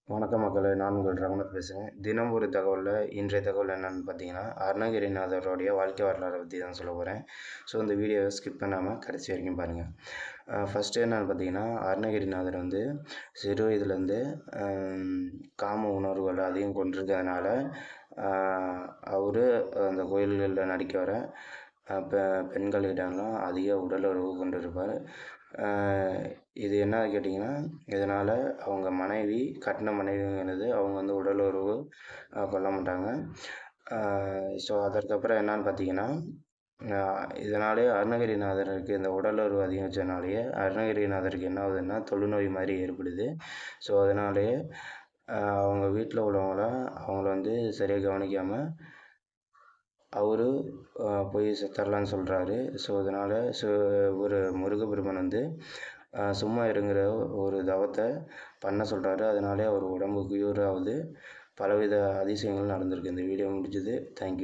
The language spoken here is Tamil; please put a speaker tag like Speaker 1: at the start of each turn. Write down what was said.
Speaker 1: வணக்கம் மக்களே, நான் உங்கள் ரகுநாத் பேசுகிறேன். தினம் ஒரு தகவலில் இன்றைய தகவல் என்னென்னு பார்த்தீங்கன்னா, அருணகிரிநாதருடைய வாழ்க்கை வரலாறை பற்றி தான் சொல்ல போகிறேன். ஸோ இந்த வீடியோவை ஸ்கிப் பண்ணாமல் கடைசி வரைக்கும் பாருங்கள். ஃபஸ்ட்டு என்னென்னு பார்த்தீங்கன்னா, அருணகிரிநாதர் வந்து சிறு வயதுலேருந்து காம உணர்வுகள் அதிகம் கொண்டிருக்கிறதுனால அவர் அந்த கோயில்களில் நடிக்க வர பெண்களிடம்லாம் அதிக உடலுறவு கொண்டிருப்பார். இது என்ன கேட்டிங்கன்னா, இதனால் அவங்க கட்டின மனைவிங்கிறது அவங்க வந்து உடலுறவு கொள்ள மாட்டாங்க. ஸோ அதற்கப்புறம் என்னான்னு பார்த்தீங்கன்னா, இதனாலே அருணகிரிநாதருக்கு இந்த உடலுறவு அதிகரித்தனாலேயே அருணகிரிநாதருக்கு என்ன ஆகுதுன்னா தொழுநோய் மாதிரி ஏற்படுது. ஸோ அதனாலேயே அவங்க வீட்டில் உள்ளவங்களாம் அவங்கள வந்து சரியாக கவனிக்காமல் அவர் போய் செத்துடலான்னு சொல்கிறாரு. ஸோ அதனால் ஒரு முருகப்பெருமான் வந்து சும்மா இருங்கிற ஒரு தவத்தை பண்ண சொல்கிறாரு. அதனாலே அவர் உடம்பு க்யூர் ஆகுது. பலவித அதிசயங்கள் நடந்திருக்கு. இந்த வீடியோ முடிஞ்சது. தேங்க்யூ.